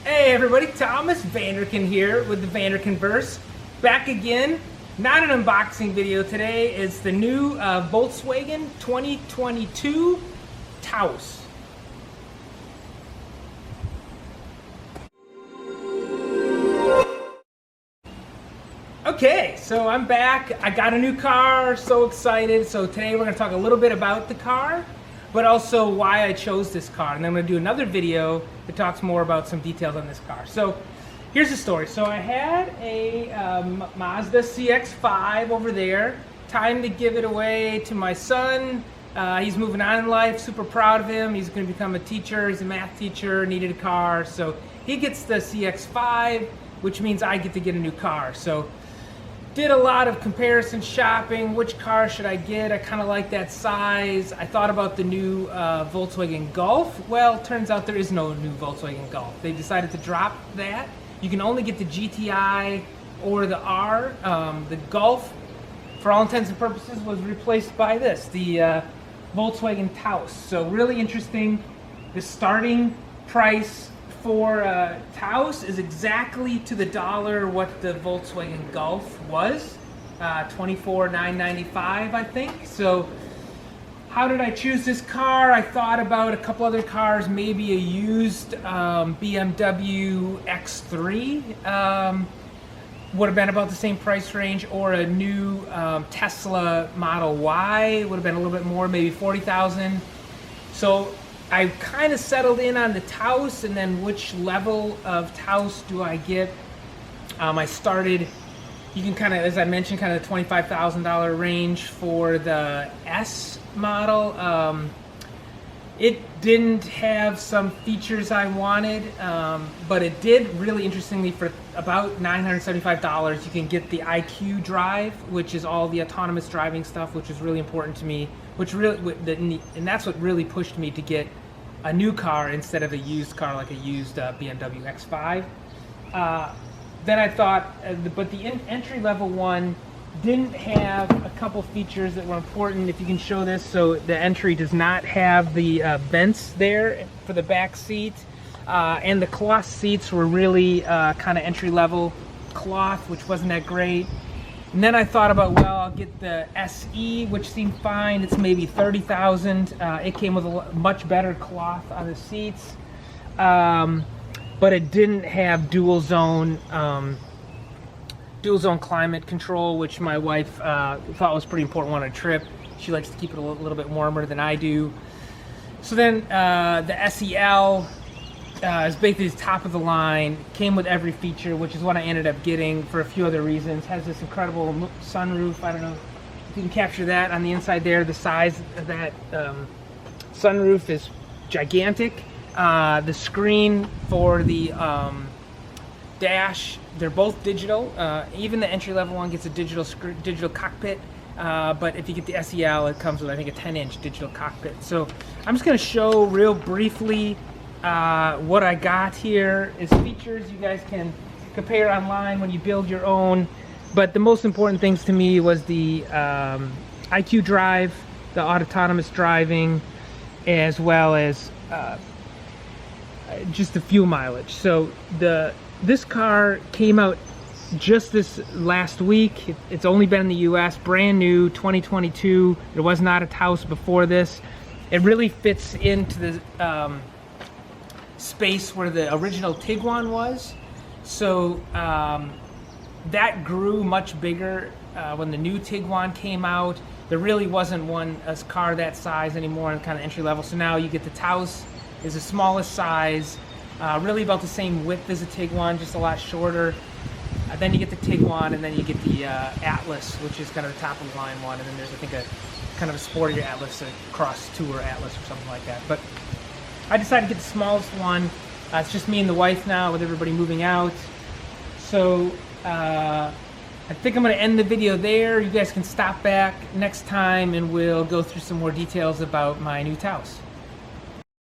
Hey everybody, Thomas Vanderkin here with the Vanderkin Verse. Back again, not an unboxing video today. It's the new Volkswagen 2022 Taos. Okay, so I'm back. I got a new car, so excited. So today we're going to talk a little bit about the car, but also why I chose this car. And then I'm going to do another video that talks more about some details on this car. So here's the story. So I had a Mazda CX-5 over there. Time to give it away to my son. He's moving on in life, super proud of him. He's going to become a teacher. He's a math teacher, needed a car. So he gets the CX-5, which means I get to get a new car. So did a lot of comparison shopping. Which car should I get? I kind of like that size. I thought about the new Volkswagen Golf. Well, turns out there is no new Volkswagen Golf. They decided to drop that. You can only get the GTI or the R. The Golf, for all intents and purposes, was replaced by this, the Volkswagen Taos. So really interesting. The starting price for Taos is exactly to the dollar what the Volkswagen Golf was, $24,995 I think. So how did I choose this car? I thought about a couple other cars, maybe a used BMW X3 would have been about the same price range, or a new Tesla Model Y would have been a little bit more, maybe $40,000. So I kind of settled in on the Taos, and then which level of Taos do I get? I started, you can kind of, as I mentioned, kind of the $25,000 range for the S model. It didn't have some features I wanted, but it did, really interestingly, for about $975, you can get the IQ Drive, which is all the autonomous driving stuff, which is really important to me, which really, and that's what really pushed me to get a new car instead of a used car, like a used BMW X5. Then I thought, but the entry-level one didn't have a couple features that were important. If you can show this, so the entry does not have the vents there for the back seat, and the cloth seats were really kind of entry-level cloth, which wasn't that great. And then I thought about, well, I'll get the SE, which seemed fine. It's maybe $30,000. It came with a much better cloth on the seats, but it didn't have dual zone climate control, which my wife thought was pretty important on a trip. She likes to keep it a little bit warmer than I do. So then the SEL is basically top of the line, came with every feature, which is what I ended up getting for a few other reasons. Has this incredible sunroof. I don't know if you can capture that on the inside there. The size of that sunroof is gigantic. The screen for the dash, they're both digital. Even the entry-level one gets a digital cockpit, but if you get the SEL, it comes with, I think, a 10-inch digital cockpit. So I'm just going to show real briefly what I got here is features you guys can compare online when you build your own. But the most important things to me was the IQ Drive, the autonomous driving, as well as just the fuel mileage. So this car came out just this last week. It's only been in the US, brand new, 2022. There was not a Taos before this. It really fits into the space where the original Tiguan was. So that grew much bigger when the new Tiguan came out. There really wasn't a car that size anymore, and kind of entry level. So now you get the Taos, is the smallest size, really about the same width as a Tiguan, just a lot shorter. Then you get the Tiguan, and then you get the Atlas, which is kind of the top of the line one, and then there's, I think, a kind of a sportier Atlas, a cross tour Atlas or something like that. But I decided to get the smallest one. It's just me and the wife now, with everybody moving out. So I think I'm going to end the video there. You guys can stop back next time, and we'll go through some more details about my new Taos.